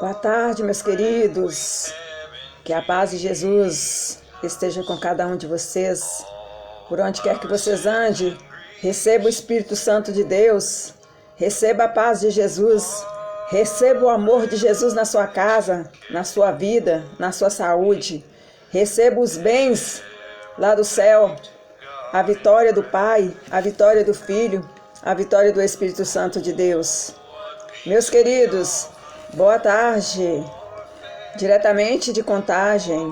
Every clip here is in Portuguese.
Boa tarde, meus queridos. Que a paz de Jesus esteja com cada um de vocês. Por onde quer que vocês andem, receba o Espírito Santo de Deus. Receba a paz de Jesus. Receba o amor de Jesus na sua casa, na sua vida, na sua saúde. Receba os bens lá do céu. A vitória do Pai, a vitória do Filho, a vitória do Espírito Santo de Deus. Meus queridos, boa tarde. Diretamente de Contagem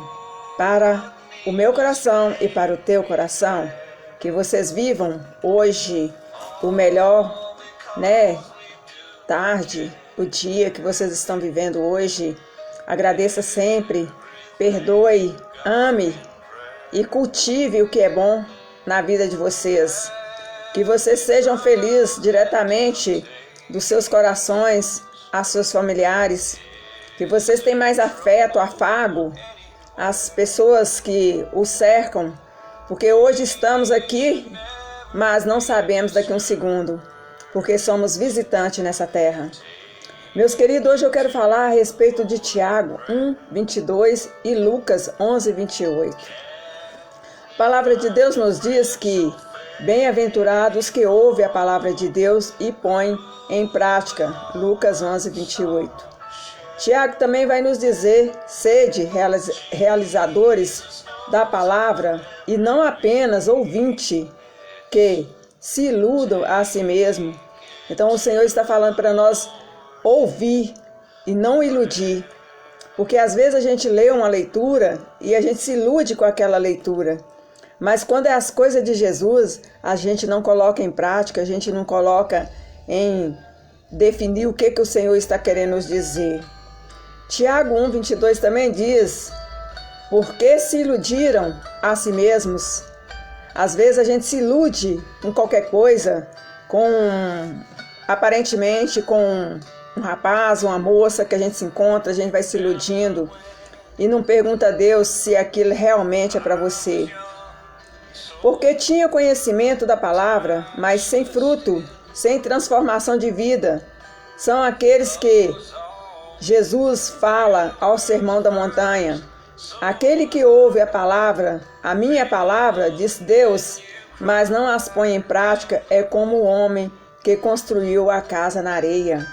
para o meu coração e para o teu coração. Que vocês vivam hoje o melhor, tarde, o dia que vocês estão vivendo hoje. Agradeça sempre, perdoe, ame e cultive o que é bom na vida de vocês. Que vocês sejam felizes diretamente dos seus corações a seus familiares. Que vocês tenham mais afeto, afago às pessoas que os cercam. Porque hoje estamos aqui, mas não sabemos daqui a um segundo. Porque somos visitantes nessa terra. Meus queridos, hoje eu quero falar a respeito de Tiago 1:22 e Lucas 11:28. A palavra de Deus nos diz que bem-aventurados que ouvem a palavra de Deus e põem em prática. Lucas 11:28. Tiago também vai nos dizer, sede realizadores da palavra e não apenas ouvintes que se iludam a si mesmo. Então o Senhor está falando para nós ouvir e não iludir. Porque às vezes a gente lê uma leitura e a gente se ilude com aquela leitura. Mas quando é as coisas de Jesus, a gente não coloca em prática, a gente não coloca em definir o que o Senhor está querendo nos dizer. Tiago 1:22 também diz, porque se iludiram a si mesmos. Às vezes a gente se ilude com qualquer coisa, aparentemente com um rapaz, uma moça que a gente se encontra, a gente vai se iludindo e não pergunta a Deus se aquilo realmente é para você. Porque tinha conhecimento da palavra, mas sem fruto, sem transformação de vida. São aqueles que Jesus fala ao Sermão da Montanha. Aquele que ouve a palavra, a minha palavra, diz Deus, mas não as põe em prática, é como o homem que construiu a casa na areia.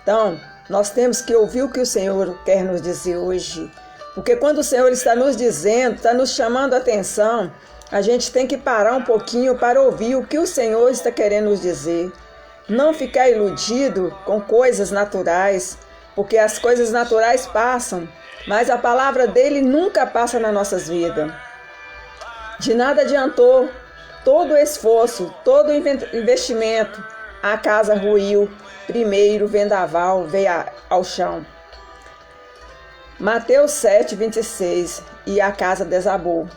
Então, nós temos que ouvir o que o Senhor quer nos dizer hoje. Porque quando o Senhor está nos dizendo, está nos chamando a atenção, a gente tem que parar um pouquinho para ouvir o que o Senhor está querendo nos dizer. Não ficar iludido com coisas naturais, porque as coisas naturais passam, mas a palavra dele nunca passa nas nossas vidas. De nada adiantou todo o esforço, todo o investimento. A casa ruiu, primeiro o vendaval veio ao chão. Mateus 7:26, e a casa desabou.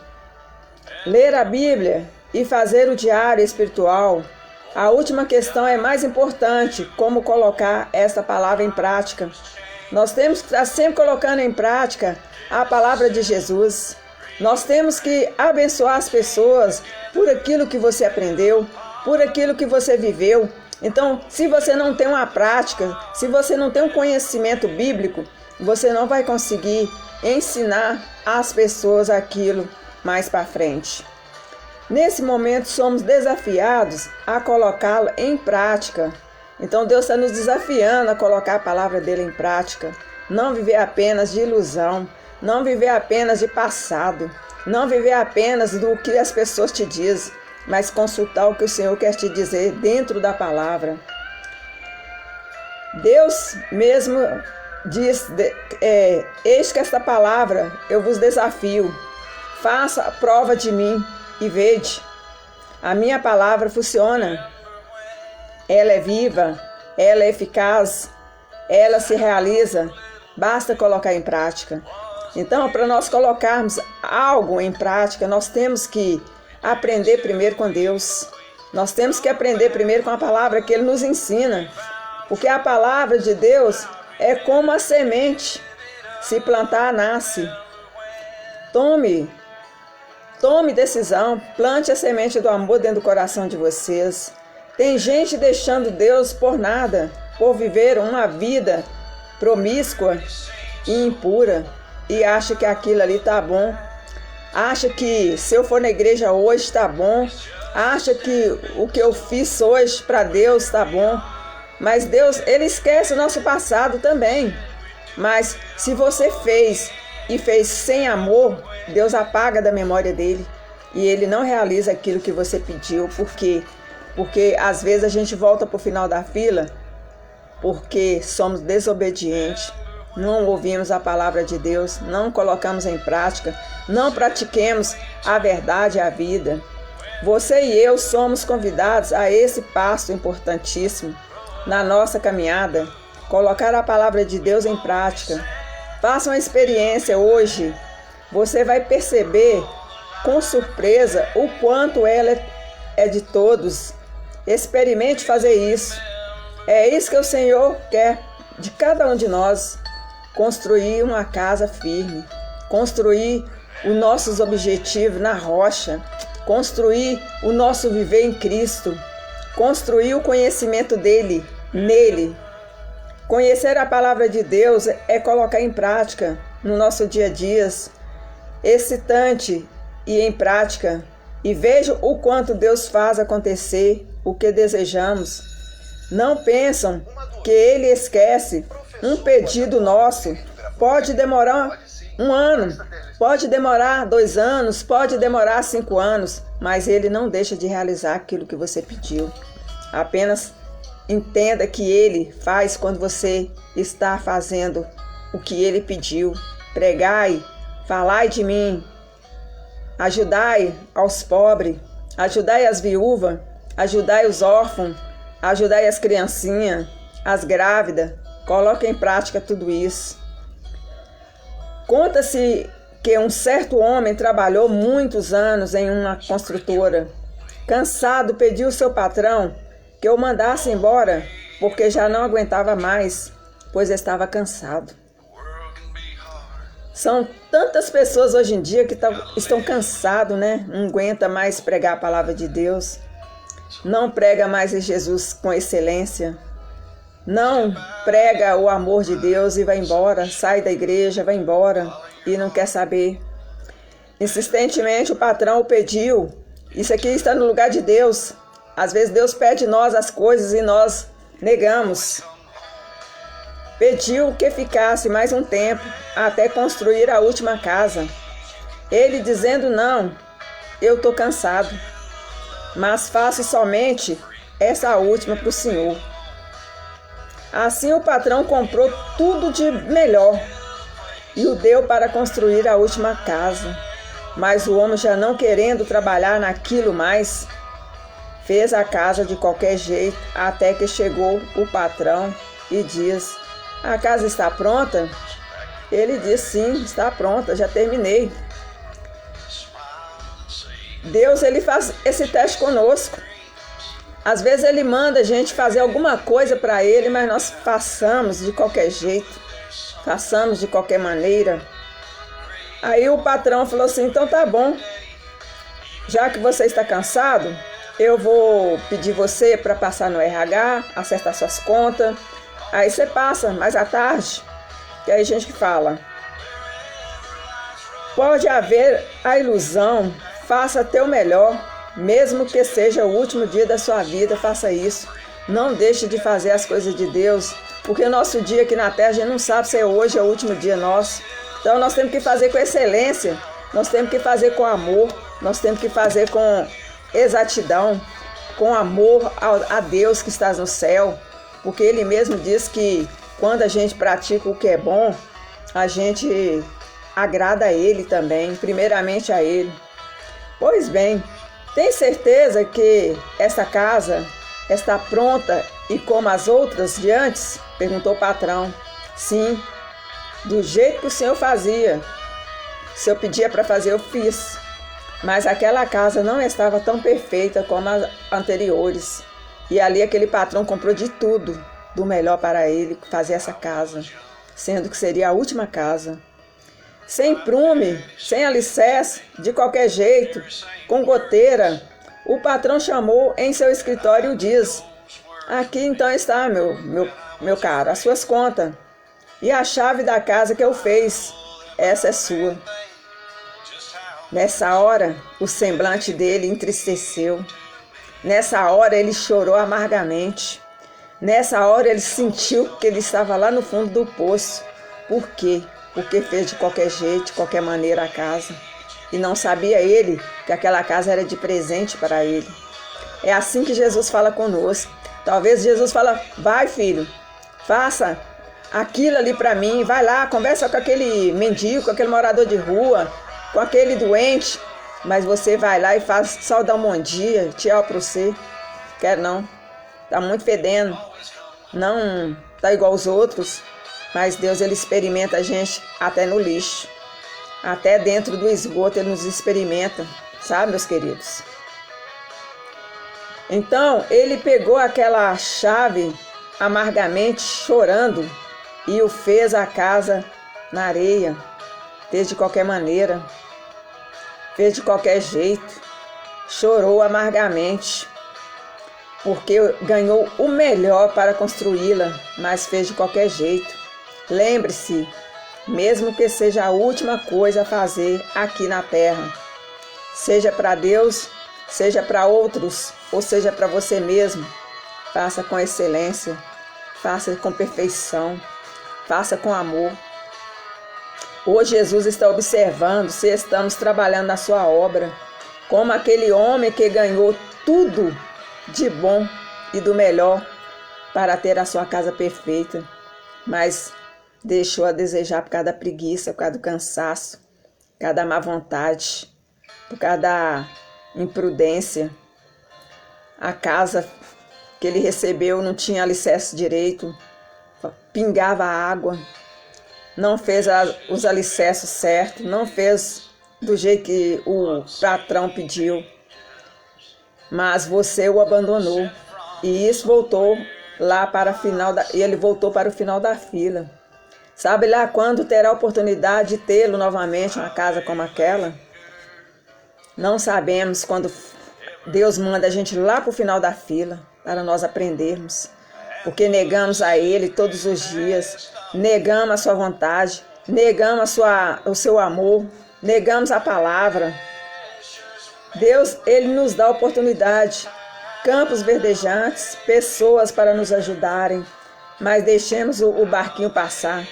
Ler a Bíblia e fazer o diário espiritual. A última questão é mais importante, como colocar essa palavra em prática. Nós temos que estar sempre colocando em prática a palavra de Jesus. Nós temos que abençoar as pessoas por aquilo que você aprendeu, por aquilo que você viveu. Então, se você não tem uma prática, se você não tem um conhecimento bíblico, você não vai conseguir ensinar às pessoas aquilo mais para frente. Nesse momento, somos desafiados a colocá-lo em prática. Então, Deus está nos desafiando a colocar a palavra dele em prática. Não viver apenas de ilusão, não viver apenas de passado, não viver apenas do que as pessoas te dizem, mas consultar o que o Senhor quer te dizer dentro da palavra. Deus mesmo diz, eis que esta palavra eu vos desafio. Faça a prova de mim e vede. A minha palavra funciona. Ela é viva, ela é eficaz, ela se realiza. Basta colocar em prática. Então, para nós colocarmos algo em prática, nós temos que aprender primeiro com Deus. Nós temos que aprender primeiro com a palavra que Ele nos ensina. Porque a palavra de Deus é como a semente. Se plantar, nasce. Tome decisão, plante a semente do amor dentro do coração de vocês. Tem gente deixando Deus por nada, por viver uma vida promíscua e impura e acha que aquilo ali tá bom. Acha que se eu for na igreja hoje está bom. Acha que o que eu fiz hoje para Deus está bom. Mas Deus, Ele esquece o nosso passado também. Mas se você fez e fez sem amor, Deus apaga da memória dele. E Ele não realiza aquilo que você pediu. Por quê? Porque às vezes a gente volta para o final da fila porque somos desobedientes. Não ouvimos a palavra de Deus, não colocamos em prática, não pratiquemos a verdade e a vida. Você e eu somos convidados a esse passo importantíssimo na nossa caminhada, colocar a palavra de Deus em prática. Faça uma experiência hoje, você vai perceber com surpresa o quanto ela é de todos. Experimente fazer isso. É isso que o Senhor quer de cada um de nós. Construir uma casa firme, construir os nossos objetivos na rocha, construir o nosso viver em Cristo, construir o conhecimento dele, nele. Conhecer a palavra de Deus é colocar em prática no nosso dia a dia, excitante e em prática, e veja o quanto Deus faz acontecer o que desejamos. Não pensam que Ele esquece. Um pedido nosso pode demorar 1 ano, pode demorar 2 anos, pode demorar 5 anos, mas Ele não deixa de realizar aquilo que você pediu. Apenas entenda que Ele faz quando você está fazendo o que Ele pediu. Pregai, falai de mim, ajudai aos pobres, ajudai as viúvas, ajudai os órfãos, ajudai as criancinhas, as grávidas. Coloque em prática tudo isso. Conta-se que um certo homem trabalhou muitos anos em uma construtora. Cansado, pediu ao seu patrão que o mandasse embora, porque já não aguentava mais, pois estava cansado. São tantas pessoas hoje em dia que estão cansados, né? Não aguenta mais pregar a palavra de Deus. Não prega mais em Jesus com excelência. Não prega o amor de Deus e vai embora, sai da igreja, vai embora e não quer saber. Insistentemente o patrão o pediu. Isso aqui está no lugar de Deus. Às vezes Deus pede nós as coisas e nós negamos. Pediu que ficasse mais um tempo até construir a última casa. Ele dizendo: não, eu estou cansado, mas faço somente essa última para o Senhor. Assim o patrão comprou tudo de melhor e o deu para construir a última casa. Mas o homem, já não querendo trabalhar naquilo mais, fez a casa de qualquer jeito, até que chegou o patrão e diz: a casa está pronta? Ele diz: sim, está pronta, já terminei. Deus, Ele faz esse teste conosco. Às vezes Ele manda a gente fazer alguma coisa para Ele, mas nós façamos de qualquer jeito, façamos de qualquer maneira. Aí o patrão falou assim: então tá bom, já que você está cansado, eu vou pedir você para passar no RH, acertar suas contas. Aí você passa mais à tarde, que aí a gente fala. Pode haver a ilusão, faça teu melhor. Mesmo que seja o último dia da sua vida, faça isso. Não deixe de fazer as coisas de Deus, porque o nosso dia aqui na terra, a gente não sabe se hoje é o último dia nosso. Então nós temos que fazer com excelência, nós temos que fazer com amor, nós temos que fazer com exatidão, com amor a Deus que está no céu, porque Ele mesmo diz que quando a gente pratica o que é bom, a gente agrada a Ele também, primeiramente a Ele. Pois bem, tem certeza que essa casa está pronta e como as outras de antes? Perguntou o patrão. Sim, do jeito que o Senhor fazia. Se eu pedia para fazer, eu fiz. Mas aquela casa não estava tão perfeita como as anteriores. E ali aquele patrão comprou de tudo, do melhor para ele, fazer essa casa, sendo que seria a última casa. Sem prume, sem alicerce, de qualquer jeito, com goteira, o patrão chamou em seu escritório e diz: aqui então está, meu caro, as suas contas. e a chave da casa que eu fiz, essa é sua. Nessa hora, o semblante dele entristeceu. Nessa hora, ele chorou amargamente. Nessa hora, ele sentiu que ele estava lá no fundo do poço. Por quê? Porque fez de qualquer jeito, de qualquer maneira a casa. E não sabia ele que aquela casa era de presente para ele. É assim que Jesus fala conosco. Talvez Jesus fala, vai filho, faça aquilo ali para mim, vai lá, conversa com aquele mendigo, com aquele morador de rua, com aquele doente, mas você vai lá e faz só dar um bom dia, tchau para você. Quero não, tá muito fedendo, não tá igual os outros, mas Deus ele experimenta a gente até no lixo, até dentro do esgoto ele nos experimenta, sabe, meus queridos? Então ele pegou aquela chave amargamente chorando e o fez a casa na areia. Fez de qualquer maneira, fez de qualquer jeito, chorou amargamente, porque ganhou o melhor para construí-la, mas fez de qualquer jeito. Lembre-se, mesmo que seja a última coisa a fazer aqui na terra, seja para Deus, seja para outros, ou seja para você mesmo, faça com excelência, faça com perfeição, faça com amor. Hoje Jesus está observando se estamos trabalhando na sua obra, como aquele homem que ganhou tudo de bom e do melhor para ter a sua casa perfeita, mas deixou a desejar por causa da preguiça, por causa do cansaço, por causa da má vontade, por causa da imprudência. A casa que ele recebeu não tinha alicerce direito, pingava água, não fez os alicerces certos, não fez do jeito que o patrão pediu, mas você o abandonou e isso voltou lá para ele voltou para o final da fila. Sabe lá quando terá a oportunidade de tê-lo novamente uma casa como aquela? Não sabemos quando Deus manda a gente lá para o final da fila para nós aprendermos. Porque negamos a Ele todos os dias, negamos a sua vontade, negamos o seu amor, negamos a palavra. Deus, Ele nos dá oportunidade, campos verdejantes, pessoas para nos ajudarem, mas deixemos o barquinho passar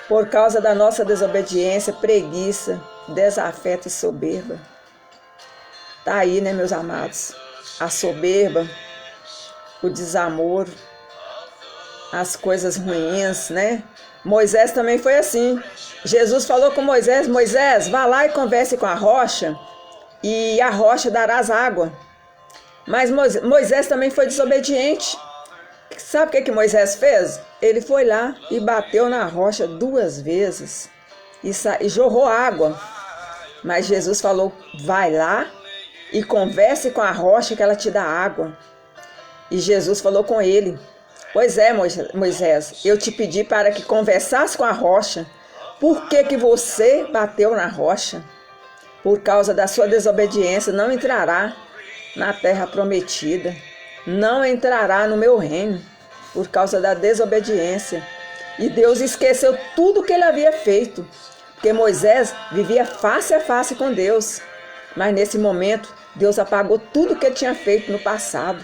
por causa da nossa desobediência, preguiça, desafeto e soberba. Tá aí, né, meus amados? A soberba, o desamor, as coisas ruins, né? Moisés também foi assim. Jesus falou com Moisés, Moisés, vá lá e converse com a rocha e a rocha dará as águas. Mas Moisés também foi desobediente. Sabe o que Moisés fez? Ele foi lá e bateu na rocha 2 vezes e jorrou água. Mas Jesus falou, vai lá e converse com a rocha que ela te dá água. E Jesus falou com ele, pois é, Moisés, eu te pedi para que conversasse com a rocha. Por que você bateu na rocha? Por causa da sua desobediência, não entrará na terra prometida. Não entrará no meu reino, por causa da desobediência. E Deus esqueceu tudo que ele havia feito, porque Moisés vivia face a face com Deus. Mas nesse momento, Deus apagou tudo que ele tinha feito no passado.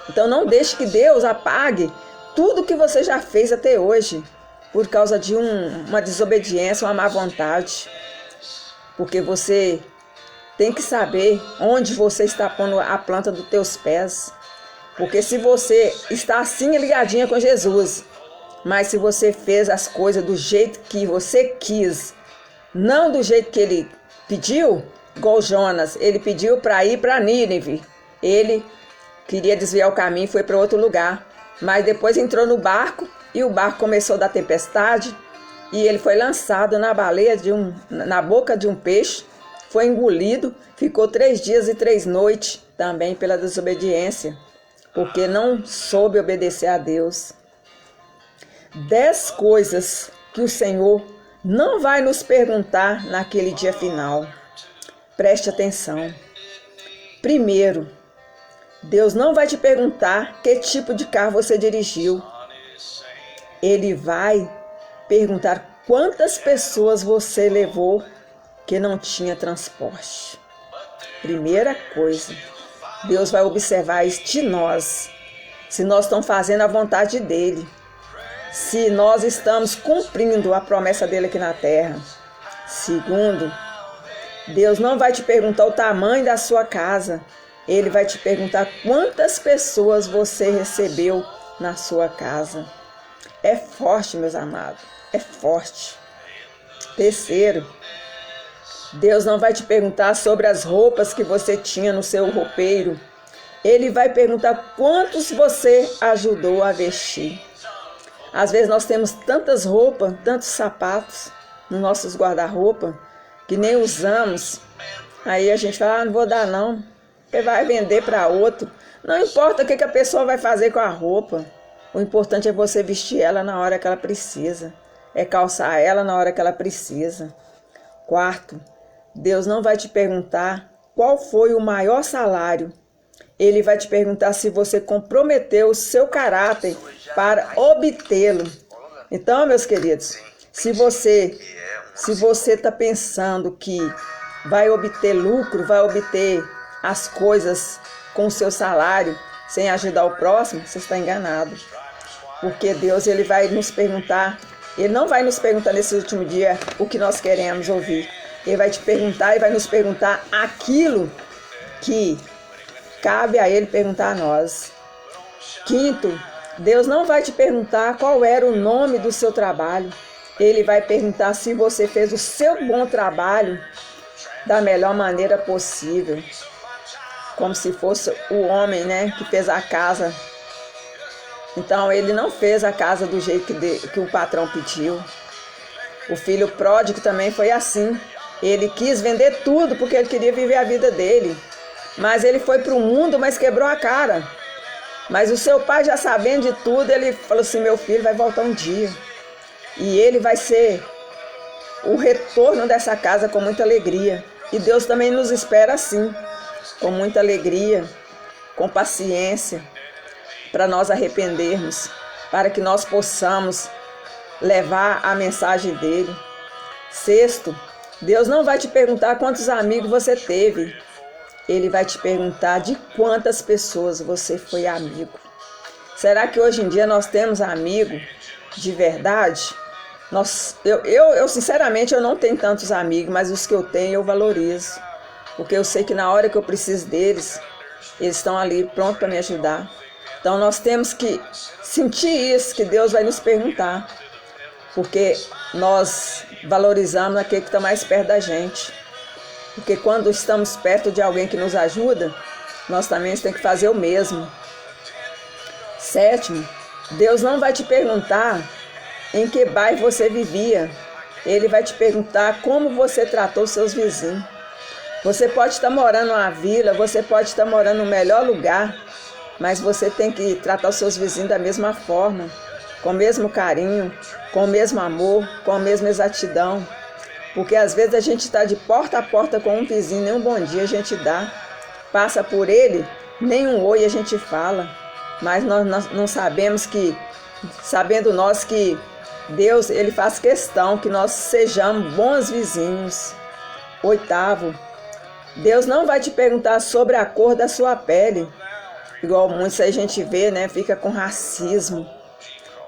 Então não deixe que Deus apague tudo que você já fez até hoje, por causa de uma desobediência, uma má vontade. Porque você tem que saber onde você está pondo a planta dos teus pés. Porque se você está assim ligadinha com Jesus, mas se você fez as coisas do jeito que você quis, não do jeito que ele pediu, igual Jonas, ele pediu para ir para Nínive. Ele queria desviar o caminho e foi para outro lugar. Mas depois entrou no barco e o barco começou a dar tempestade e ele foi lançado na baleia na boca de um peixe, foi engolido, ficou 3 dias e 3 noites também pela desobediência, porque não soube obedecer a Deus. 10 coisas que o Senhor não vai nos perguntar naquele dia final. Preste atenção. Primeiro, Deus não vai te perguntar que tipo de carro você dirigiu. Ele vai perguntar quantas pessoas você levou que não tinha transporte. Primeira coisa, Deus vai observar isso de nós, se nós estamos fazendo a vontade dele, se nós estamos cumprindo a promessa dele aqui na terra. Segundo, Deus não vai te perguntar o tamanho da sua casa, ele vai te perguntar quantas pessoas você recebeu na sua casa. É forte, meus amados, é forte. Terceiro, Deus não vai te perguntar sobre as roupas que você tinha no seu roupeiro. Ele vai perguntar quantos você ajudou a vestir. Às vezes nós temos tantas roupas, tantos sapatos nos nossos guarda-roupa que nem usamos. Aí a gente fala, não vou dar não, você vai vender para outro. Não importa o que a pessoa vai fazer com a roupa. O importante é você vestir ela na hora que ela precisa. É calçar ela na hora que ela precisa. Quarto, Deus não vai te perguntar qual foi o maior salário. Ele vai te perguntar se você comprometeu o seu caráter para obtê-lo. Então, meus queridos, se você está pensando que vai obter lucro, vai obter as coisas com o seu salário sem ajudar o próximo, você está enganado. Porque Deus ele vai nos perguntar, ele não vai nos perguntar nesse último dia o que nós queremos ouvir. Ele vai te perguntar e vai nos perguntar aquilo que cabe a ele perguntar a nós. Quinto, Deus não vai te perguntar qual era o nome do seu trabalho. Ele vai perguntar se você fez o seu bom trabalho da melhor maneira possível. Como se fosse o homem, né, que fez a casa. Então, ele não fez a casa do jeito que o patrão pediu. O filho pródigo também foi assim. Ele quis vender tudo porque ele queria viver a vida dele. Mas ele foi para o mundo, mas quebrou a cara. Mas o seu pai, já sabendo de tudo, ele falou assim, meu filho vai voltar um dia. E ele vai ser o retorno dessa casa com muita alegria. E Deus também nos espera assim, com muita alegria, com paciência, para nós arrependermos, para que nós possamos levar a mensagem dele. Sexto, Deus não vai te perguntar quantos amigos você teve. Ele vai te perguntar de quantas pessoas você foi amigo. Será que hoje em dia nós temos amigo de verdade? Eu sinceramente, eu não tenho tantos amigos, mas os que eu tenho eu valorizo. Porque eu sei que na hora que eu preciso deles, eles estão ali prontos para me ajudar. Então nós temos que sentir isso, que Deus vai nos perguntar. Porque nós valorizamos aquele que está mais perto da gente. Porque quando estamos perto de alguém que nos ajuda, nós também temos que fazer o mesmo. Sétimo, Deus não vai te perguntar em que bairro você vivia. Ele vai te perguntar como você tratou seus vizinhos. Você pode estar morando numa vila, você pode estar morando no melhor lugar, mas você tem que tratar os seus vizinhos da mesma forma, com o mesmo carinho, com o mesmo amor, com a mesma exatidão. Porque às vezes a gente está de porta a porta com um vizinho, nem um bom dia a gente dá. Passa por ele, nem um oi a gente fala. Mas nós não sabemos que, sabendo nós que Deus ele faz questão que nós sejamos bons vizinhos. Oitavo, Deus não vai te perguntar sobre a cor da sua pele, igual muitos a gente vê, né? Fica com racismo.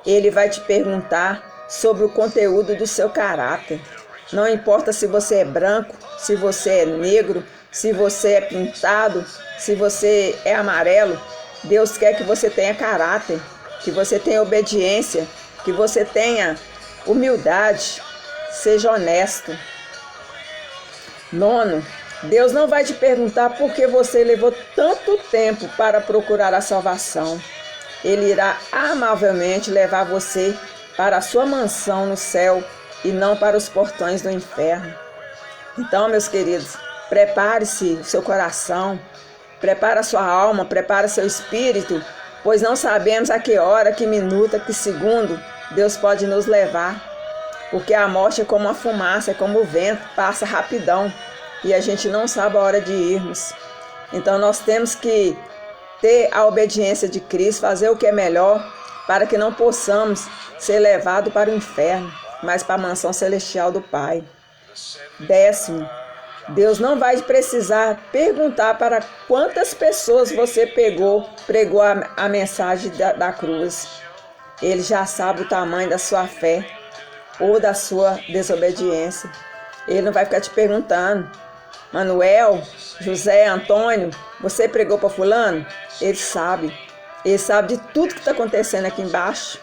Ele vai te perguntar sobre o conteúdo do seu caráter. Não importa se você é branco, se você é negro, se você é pintado, se você é amarelo. Deus quer que você tenha caráter, que você tenha obediência, que você tenha humildade, seja honesto. Nono, Deus não vai te perguntar por que você levou tanto tempo para procurar a salvação. Ele irá amavelmente levar você para a sua mansão no céu e não para os portões do inferno. Então, meus queridos, prepare-se o seu coração, prepare a sua alma, prepare seu espírito, pois não sabemos a que hora, que minuto, que segundo Deus pode nos levar. Porque a morte é como a fumaça, é como o vento, passa rapidão e a gente não sabe a hora de irmos. Então nós temos que ter a obediência de Cristo, fazer o que é melhor para que não possamos ser levados para o inferno. mas para a mansão celestial do Pai. 10º, Deus não vai precisar perguntar para quantas pessoas você pregou a mensagem da cruz. Ele já sabe o tamanho da sua fé ou da sua desobediência. Ele não vai ficar te perguntando: Manuel, José, Antônio, você pregou para fulano? Ele sabe de tudo que está acontecendo aqui embaixo,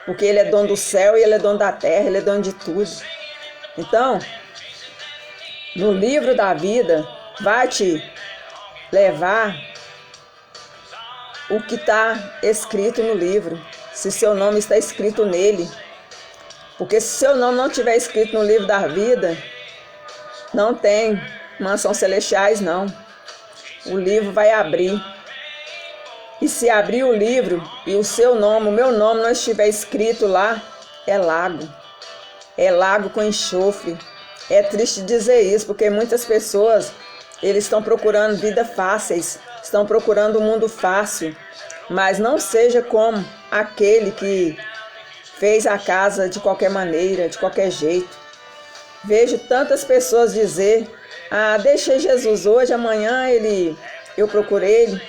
porque ele é dono do céu e ele é dono da terra, ele é dono de tudo. Então, no livro da vida, vai te levar o que está escrito no livro, se seu nome está escrito nele. Porque se seu nome não estiver escrito no livro da vida, não tem mansão celestiais, não. O livro vai abrir. E se abrir o livro e o seu nome, o meu nome não estiver escrito lá, é lago. É lago com enxofre. É triste dizer isso, porque muitas pessoas, eles estão procurando vida fáceis, estão procurando um mundo fácil, mas não seja como aquele que fez a casa de qualquer maneira, de qualquer jeito. Vejo tantas pessoas dizer: deixei Jesus hoje, amanhã eu procuro ele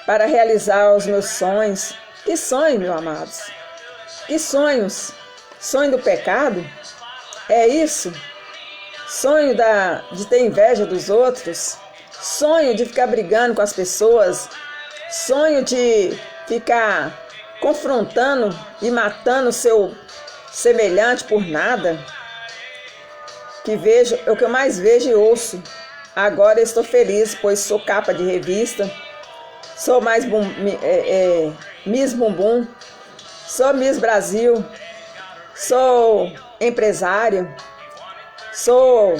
para realizar os meus sonhos. Que sonho, meus amados? Que sonhos? Sonho do pecado? É isso? Sonho de ter inveja dos outros? Sonho de ficar brigando com as pessoas? Sonho de ficar confrontando e matando o seu semelhante por nada? É o que eu mais vejo e ouço. Agora eu estou feliz, pois sou capa de revista, sou Miss Bumbum, sou Miss Brasil, sou empresária, sou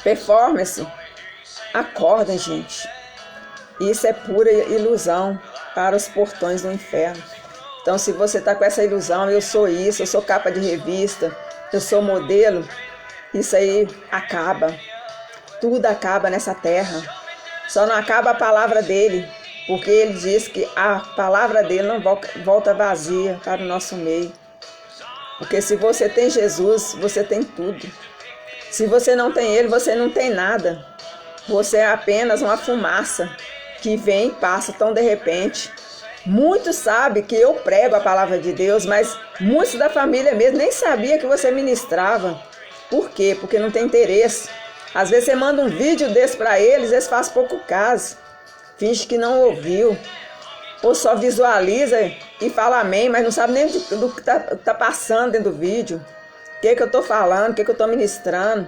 performance. Acordem, gente. Isso é pura ilusão para os portões do inferno. Então, se você está com essa ilusão, eu sou isso, eu sou capa de revista, eu sou modelo, isso aí acaba. Tudo acaba nessa terra. Só não acaba a palavra dele, porque ele diz que a palavra dele não volta vazia para o nosso meio. Porque se você tem Jesus, você tem tudo. Se você não tem ele, você não tem nada. Você é apenas uma fumaça que vem e passa tão de repente. Muitos sabem que eu prego a palavra de Deus, mas muitos da família mesmo nem sabia que você ministrava. Por quê? Porque não tem interesse. Às vezes você manda um vídeo desse para eles fazem pouco caso. Finge que não ouviu. Ou só visualiza e fala amém, mas não sabe nem do que tá passando dentro do vídeo. O que eu estou falando, o que eu estou ministrando.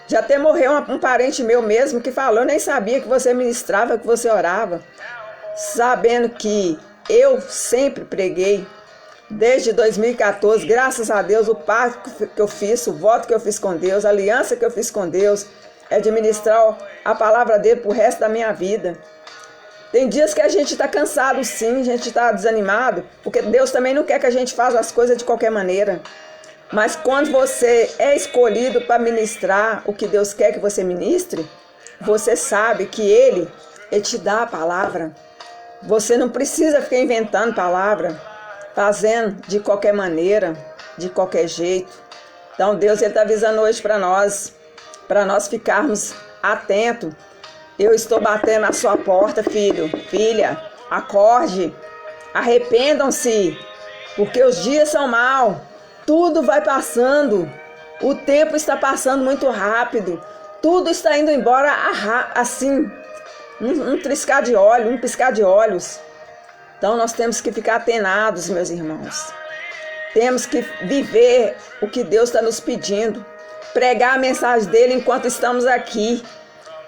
Já até morreu um parente meu mesmo que falou: eu nem sabia que você ministrava, que você orava. Sabendo que eu sempre preguei, desde 2014, graças a Deus, o pacto que eu fiz, o voto que eu fiz com Deus, a aliança que eu fiz com Deus, é de ministrar a palavra dele pro resto da minha vida. Tem dias que a gente está cansado sim, a gente está desanimado, porque Deus também não quer que a gente faça as coisas de qualquer maneira. Mas quando você é escolhido para ministrar o que Deus quer que você ministre, você sabe que Ele te dá a palavra. Você não precisa ficar inventando palavra, fazendo de qualquer maneira, de qualquer jeito. Então Deus está avisando hoje para nós ficarmos atentos. Eu estou batendo na sua porta, filho, filha, acorde, arrependam-se, porque os dias são maus, tudo vai passando, o tempo está passando muito rápido, tudo está indo embora assim, um triscar de olhos, um piscar de olhos. Então nós temos que ficar atenados, meus irmãos. Temos que viver o que Deus está nos pedindo, pregar a mensagem dele enquanto estamos aqui.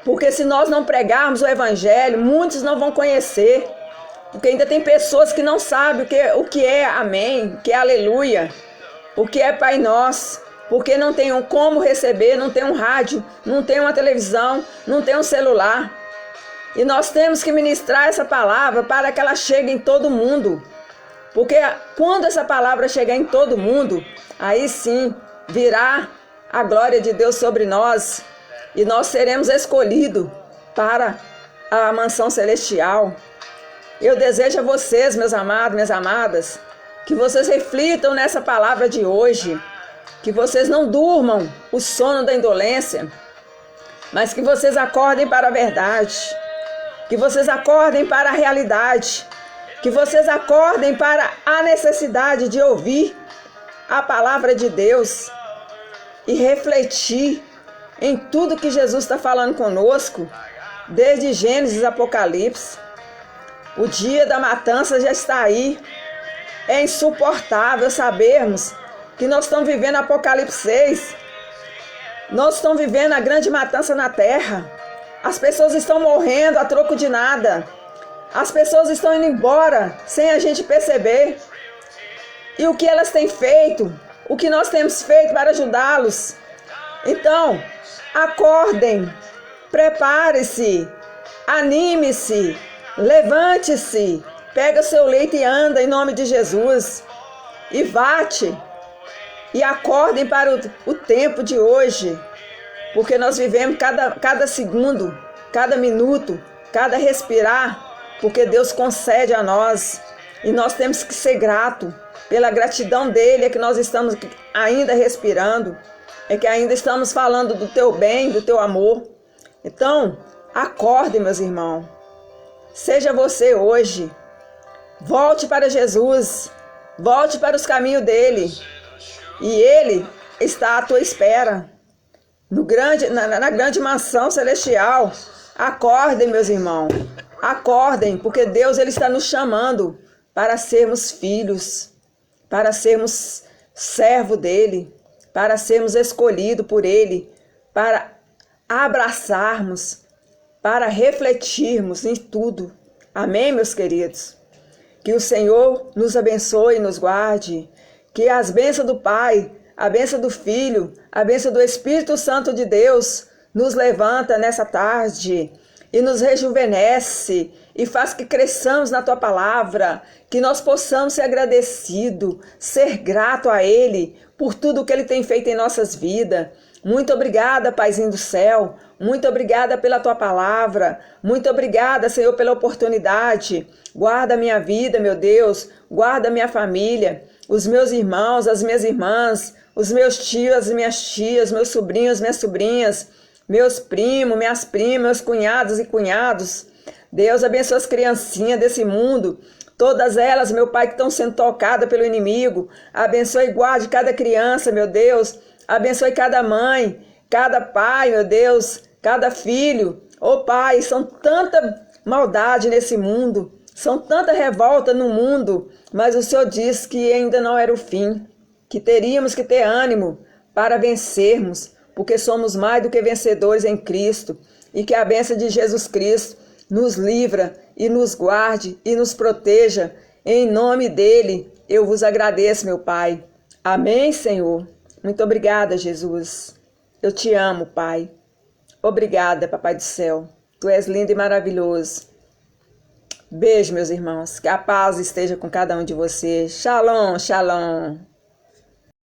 Porque se nós não pregarmos o evangelho, muitos não vão conhecer. Porque ainda tem pessoas que não sabem o que é amém, o que é aleluia, o que é Pai Nosso. Porque não tem como receber, não tem um rádio, não tem uma televisão, não tem um celular. E nós temos que ministrar essa palavra para que ela chegue em todo mundo. Porque quando essa palavra chegar em todo mundo, aí sim virá a glória de Deus sobre nós. E nós seremos escolhidos para a mansão celestial. Eu desejo a vocês, meus amados, minhas amadas, Que vocês reflitam nessa palavra de hoje. Que vocês não durmam o sono da indolência, mas que vocês acordem para a verdade. Que vocês acordem para a realidade. Que vocês acordem para a necessidade de ouvir a palavra de Deus e refletir em tudo que Jesus está falando conosco, desde Gênesis, Apocalipse. O dia da matança já está aí. É insuportável sabermos que nós estamos vivendo Apocalipse 6. Nós estamos vivendo a grande matança na terra. As pessoas estão morrendo a troco de nada. As pessoas estão indo embora sem a gente perceber. E o que elas têm feito? O que nós temos feito para ajudá-los? Então, acordem, prepare-se, anime-se, levante-se, pega o seu leito e anda em nome de Jesus. E vá-te, e acordem para o tempo de hoje, porque nós vivemos cada segundo, cada minuto, cada respirar, porque Deus concede a nós, e nós temos que ser gratos. Pela gratidão dele é que nós estamos ainda respirando, é que ainda estamos falando do teu bem, do teu amor. Então, acordem, meus irmãos. Seja você hoje. Volte para Jesus. Volte para os caminhos dele. E ele está à tua espera. Na grande mansão celestial. Acordem, meus irmãos. Acordem, porque Deus ele está nos chamando para sermos filhos, para sermos servo dele, para sermos escolhidos por ele, para abraçarmos, para refletirmos em tudo. Amém, meus queridos? Que o Senhor nos abençoe e nos guarde, que as bênçãos do Pai, a bênção do Filho, a bênção do Espírito Santo de Deus nos levanta nessa tarde e nos rejuvenesce e faz que cresçamos na Tua Palavra, que nós possamos ser agradecidos, ser grato a Ele por tudo que Ele tem feito em nossas vidas. Muito obrigada, Paizinho do céu, muito obrigada pela Tua Palavra, muito obrigada, Senhor, pela oportunidade. Guarda a minha vida, meu Deus, guarda a minha família, os meus irmãos, as minhas irmãs, os meus tios, as minhas tias, meus sobrinhos, minhas sobrinhas, meus primos, minhas primas, meus cunhados e cunhados. Deus abençoe as criancinhas desse mundo, todas elas, meu Pai, que estão sendo tocadas pelo inimigo. Abençoe e guarde cada criança, meu Deus. Abençoe cada mãe, cada pai, meu Deus, cada filho. Ô Pai, são tanta maldade nesse mundo, são tanta revolta no mundo, mas o Senhor disse que ainda não era o fim, que teríamos que ter ânimo para vencermos, porque somos mais do que vencedores em Cristo, e que a bênção de Jesus Cristo nos livra e nos guarde e nos proteja. Em nome dele, eu vos agradeço, meu Pai. Amém, Senhor. Muito obrigada, Jesus. Eu te amo, Pai. Obrigada, Papai do céu. Tu és lindo e maravilhoso. Beijo, meus irmãos. Que a paz esteja com cada um de vocês. Shalom, shalom.